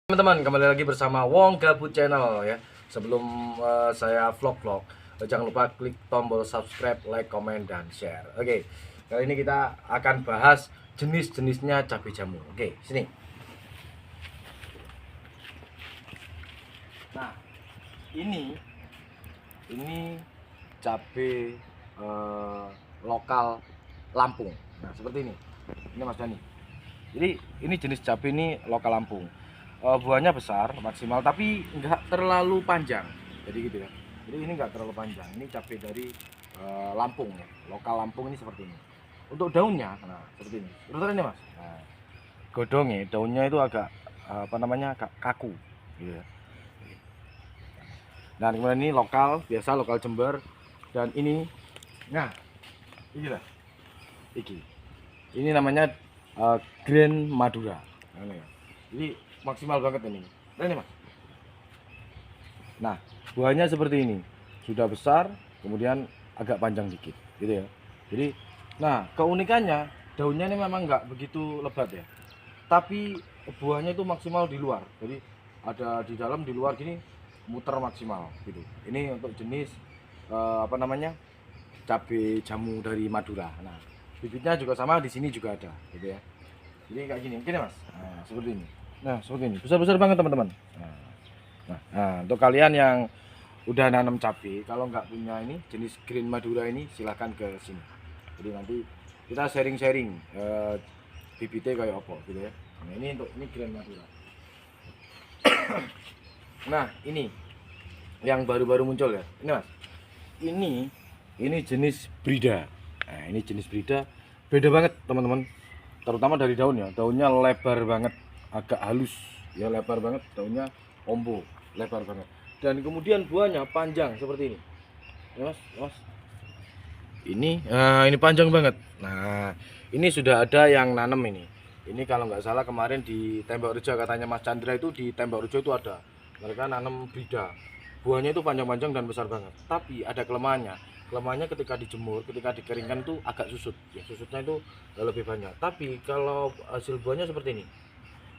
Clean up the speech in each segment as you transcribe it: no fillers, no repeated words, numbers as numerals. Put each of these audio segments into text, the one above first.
Teman-teman, kembali lagi bersama Wong Gabut Channel ya. Sebelum saya vlog-vlog, jangan lupa klik tombol subscribe, like, komen, dan share. Oke, kali ini kita akan bahas jenis-jenisnya cabai jamu. Oke, sini. Nah, ini cabai lokal Lampung. Nah, seperti ini. Ini Mas Dani. Jadi ini jenis cabai ini lokal Lampung. Buahnya besar maksimal tapi nggak terlalu panjang, jadi gitu ya. Jadi ini nggak terlalu panjang, ini cabai dari Lampung ya, lokal Lampung ini seperti ini. Untuk daunnya, nah seperti ini, terus ini mas. Nah, godongnya, daunnya itu agak apa namanya, agak kaku gitu ya. Nah kemudian ini lokal biasa, lokal Jember. Dan ini, nah ini lah, ini namanya Grand Madura. Nah, ini ya. Jadi maksimal banget ini. Nah, ini mas. Nah, buahnya seperti ini. Sudah besar, kemudian agak panjang dikit, gitu ya. Jadi, nah keunikannya daunnya ini memang nggak begitu lebat ya. Tapi buahnya itu maksimal di luar. Jadi ada di dalam, di luar gini muter maksimal gitu. Ini untuk jenis apa namanya? Cabai jamu dari Madura. Nah, bibitnya juga sama, di sini juga ada, gitu ya. Jadi kayak gini, mungkin ya mas. Nah, seperti ini. Nah, seperti ini. Besar-besar banget teman-teman. Nah, untuk kalian yang udah nanam cabai, kalau nggak punya ini jenis Green Madura ini, silahkan ke sini. Jadi nanti kita sharing-sharing bibitnya kayak apa, gitu ya. Nah, ini untuk ini Green Madura. Nah, ini yang baru-baru muncul ya. Ini mas. Ini jenis Brida. Nah, ini jenis Brida. Beda banget teman-teman. Terutama dari daunnya. Daunnya lebar banget, agak halus ya, lebar banget daunnya, ombo lebar banget. Dan kemudian buahnya panjang seperti ini ya mas. Ini panjang banget. Nah ini sudah ada yang nanam ini kalau nggak salah kemarin di Tembok Rejo, katanya Mas Chandra itu di Tembok Rejo itu ada, mereka nanam Brida. Buahnya itu panjang-panjang dan besar banget, tapi ada kelemahannya ketika dijemur, ketika dikeringkan itu agak susut ya, susutnya itu lebih banyak. Tapi kalau hasil buahnya seperti ini,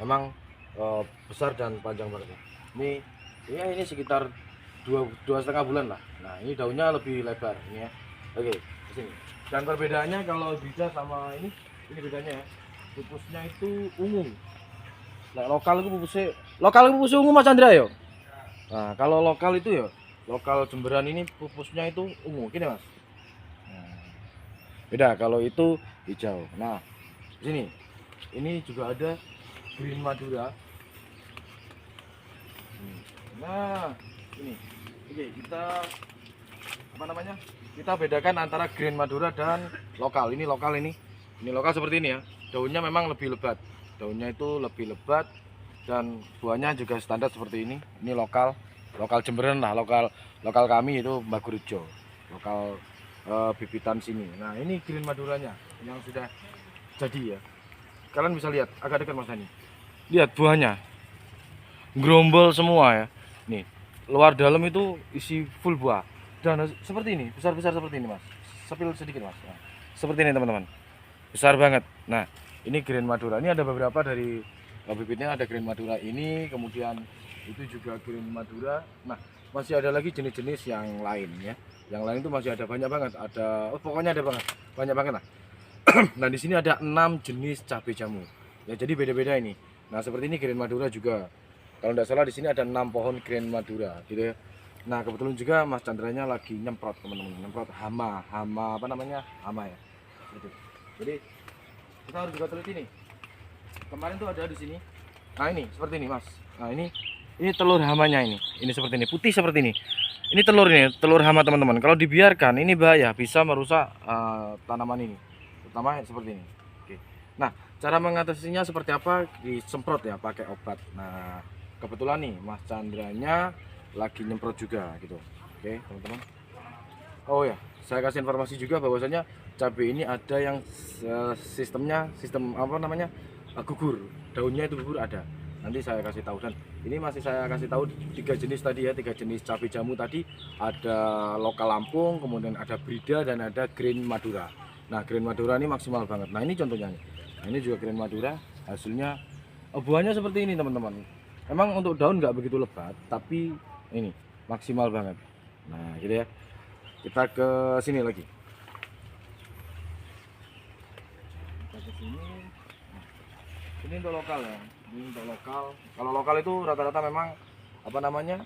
memang besar dan panjang banget. Ini ya, ini sekitar 2,5 bulan lah. Nah ini daunnya lebih lebar ini ya. Oke, kesini. Dan perbedaannya kalau Brida sama ini bedanya ya, pupusnya itu ungu. Nah, lokal itu pupusnya ungu Mas Chandra yo. Nah kalau lokal itu ya, lokal Jemberan ini pupusnya itu ungu gini mas. Nah, beda kalau itu hijau. Nah sini ini juga ada Green Madura. Nah ini oke, kita apa namanya, kita bedakan antara Green Madura dan lokal. Ini lokal seperti ini ya, daunnya memang lebih lebat, daunnya itu lebih lebat dan buahnya juga standar seperti ini lokal Jemberan lah, lokal kami itu Bagurijo, lokal bibitan sini. Nah ini Green Maduranya yang sudah jadi ya, kalian bisa lihat agak dekat mas Hani, lihat buahnya gerombol semua ya. Nih luar dalam itu isi full buah dan seperti ini, besar-besar seperti ini mas, sepil sedikit mas. Nah, seperti ini teman-teman, besar banget. Nah ini Green Madura, ini ada beberapa dari bibitnya, ada Green Madura ini, kemudian itu juga Green Madura. Nah masih ada lagi jenis-jenis yang lain ya, yang lain itu masih ada banyak banget, ada pokoknya ada banyak banget lah. Nah di sini ada 6 jenis cabai jamu ya, jadi beda-beda ini. Nah seperti ini Green Madura juga, kalau tidak salah di sini ada 6 pohon Green Madura gitu ya. Nah kebetulan juga Mas Chandranya lagi nyemprot teman-teman, nyemprot hama apa namanya, hama ya gitu. Jadi kita harus juga teliti nih, kemarin tuh ada di sini. Nah ini seperti ini mas. Nah ini telur hamanya, ini seperti ini, putih seperti ini telur hama teman-teman. Kalau dibiarkan ini bahaya, bisa merusak tanaman ini, terutama seperti ini. Oke. Nah cara mengatasinya seperti apa, disemprot ya pakai obat. Nah kebetulan nih Mas Chandranya lagi nyemprot juga gitu. Oke teman-teman. Oh ya, saya kasih informasi juga bahwasanya cabai ini ada yang sistem apa namanya, gugur, daunnya itu gugur ada. Nanti saya kasih tahu. Dan ini masih saya kasih tahu 3 jenis tadi ya, 3 jenis cabai jamu tadi. Ada lokal Lampung, kemudian ada Brida, dan ada Green Madura. Nah Green Madura ini maksimal banget. Nah ini contohnya nih. Nah ini juga Green Madura, hasilnya buahnya seperti ini teman-teman. Emang untuk daun nggak begitu lebat, tapi ini maksimal banget. Nah, gitu ya. Kita ke sini lagi. Kita ke sini. Nah, ini untuk lokal ya. Ini untuk lokal. Kalau lokal itu rata-rata memang apa namanya?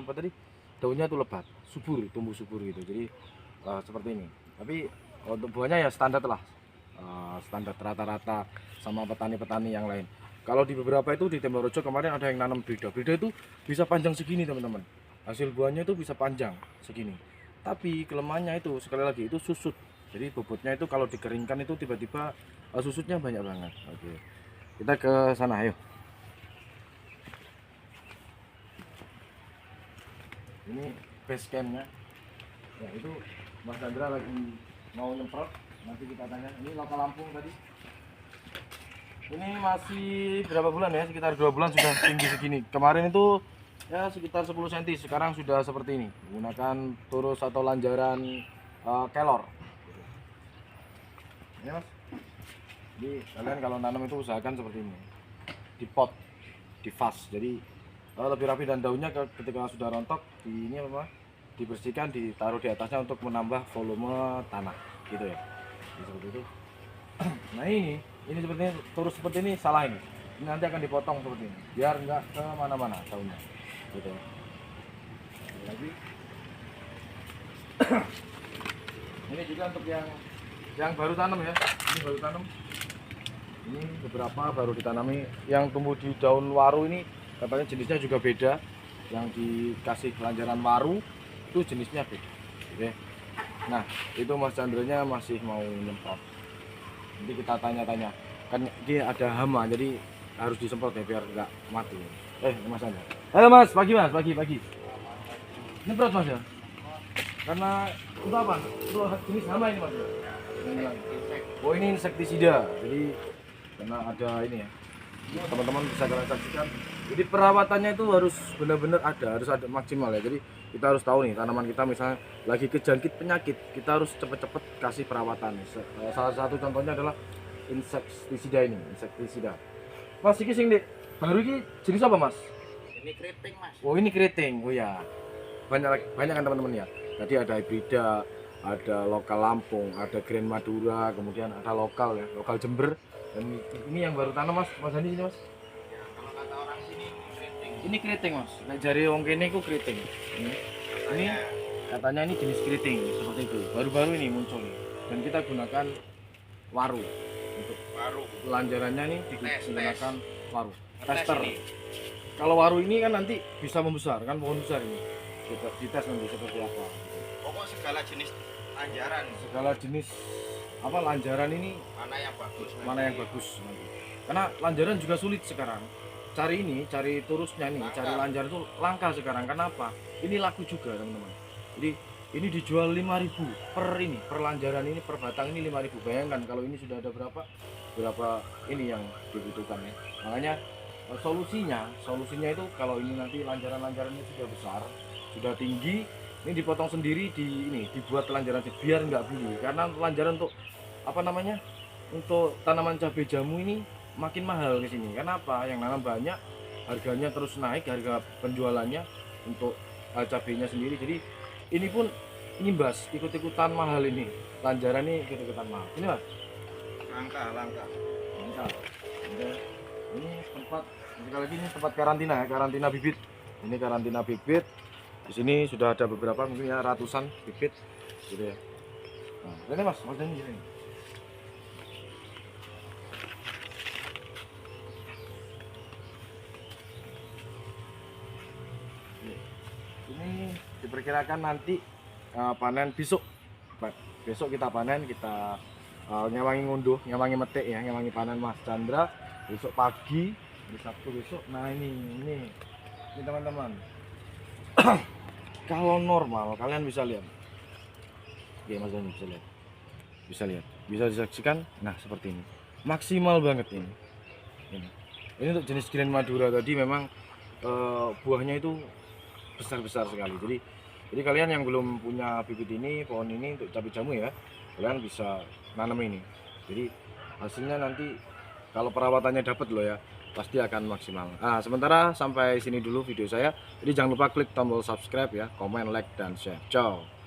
Apa tadi? Daunnya itu lebat, subur, tumbuh subur gitu. Jadi seperti ini. Tapi untuk buahnya ya standar lah. Standar rata-rata sama petani-petani yang lain. Kalau di beberapa itu di Tembakrejo kemarin ada yang nanam brida. Brida itu bisa panjang segini teman-teman. Hasil buahnya itu bisa panjang segini. Tapi kelemahannya itu sekali lagi itu susut. Jadi bobotnya itu kalau dikeringkan itu tiba-tiba susutnya banyak banget. Oke. Kita ke sana ayo. Ini base campnya. Ya itu Mas Chandra lagi mau nyemprot. Nanti kita tanya. Ini lokal Lampung tadi. Ini masih berapa bulan ya? Sekitar 2 bulan sudah tinggi segini. Kemarin itu ya sekitar 10 cm. Sekarang sudah seperti ini. Menggunakan turus atau lanjaran kelor. Ini Mas. Jadi kalian kalau nanam itu usahakan seperti ini. Di pot, di vas. Jadi lebih rapi dan daunnya ketika sudah rontok di ini apa? Dibersihkan, ditaruh di atasnya untuk menambah volume tanah gitu ya. Jadi seperti itu. Nah ini seperti ini, terus seperti ini salah ini nanti akan dipotong seperti ini biar enggak ke mana-mana daunnya gitu ya. Lagi ini juga untuk yang baru tanam ya, ini baru tanam, ini beberapa baru ditanami yang tumbuh di daun waru. Ini katanya jenisnya juga beda, yang dikasih lanjaran waru itu jenisnya beda. Oke. Nah itu Mas Chandranya masih mau nyemprot. Nanti kita tanya-tanya, kan dia ada hama jadi harus disemprot ya biar nggak mati. Mas Chandra. Halo Mas, pagi. Nyemprot Mas ya? Karena itu apa? Itu jenis hama ini Mas ya? Oh ini insektisida, jadi karena ada ini ya. Teman-teman bisa kalian saksikan. Jadi perawatannya itu harus benar-benar harus ada maksimal ya. Jadi kita harus tahu nih tanaman kita misalnya lagi kejangkit penyakit, kita harus cepet-cepet kasih perawatan. Salah satu contohnya adalah insektisida ini, insektisida. Mas iki sing baru ini jenis apa Mas? Ini keriting Mas. Oh ini keriting, oh ya. Banyak kan teman-teman ya. Tadi ada hibrida, ada lokal Lampung, ada Grand Madura, kemudian ada lokal ya, lokal Jember. Dan ini yang baru tanam Mas Handi sini Mas. Ya, kalau kata orang sini keriting. Ini keriting Mas. Nah jari wong kene ku keriting. Ini katanya ini jenis keriting seperti itu. Baru-baru ini muncul nih. Dan kita gunakan waru untuk Waru. lanjarannya nih digunakan waru. Tester. Ini. Kalau waru ini kan nanti bisa membesar kan, pohon besar ini. Kita dites nanti seperti apa. Pokok segala jenis lanjaran. Segala jenis apa lanjaran ini Mana yang bagus? mana yang bagus nanti. Karena lanjaran juga sulit sekarang. Cari turusnya nih, Langka. cari lanjaran itu langka sekarang. Kenapa? Ini laku juga teman-teman. Jadi ini dijual 5.000 per lanjaran ini per batang ini 5.000. Bayangkan kalau ini sudah ada berapa ini yang dibutuhkan ya. Makanya solusinya itu kalau ini nanti lanjarannya sudah besar, sudah tinggi, ini dipotong sendiri dibuat lanjaran biar nggak beli. Karena lanjaran untuk apa namanya? Untuk tanaman cabai jamu ini makin mahal di sini. Kenapa? Yang nanam banyak, harganya terus naik, harga penjualannya untuk cabainya sendiri. Jadi ini pun ngimbas ikut-ikutan mahal ini. Lanjaran ini ikut-ikutan mahal. Ini Mas. Langka. Mantap. Ini tempat sekali lagi ini tempat karantina ya, karantina bibit. Ini karantina bibit. Di sini sudah ada beberapa mungkin ya ratusan bibit gitu ya. Nah, ini Mas ini sini. Ini diperkirakan nanti panen besok. Besok kita panen, kita ngewangi ngunduh, ngewangi metik ya, ngewangi panen Mas Chandra besok pagi, hari Sabtu besok. Nah ini teman-teman. Kalau normal kalian bisa lihat. Oke Mas Dani bisa lihat, bisa disaksikan. Nah seperti ini, maksimal banget ini. Ini untuk jenis Grand Madura tadi memang buahnya itu besar sekali. Jadi kalian yang belum punya bibit ini, pohon ini untuk cabai jamu ya, kalian bisa nanam ini. Jadi hasilnya nanti kalau perawatannya dapat loh ya, pasti akan maksimal. Sementara sampai sini dulu video saya. Jadi jangan lupa klik tombol subscribe ya, komen, like, dan share. Ciao.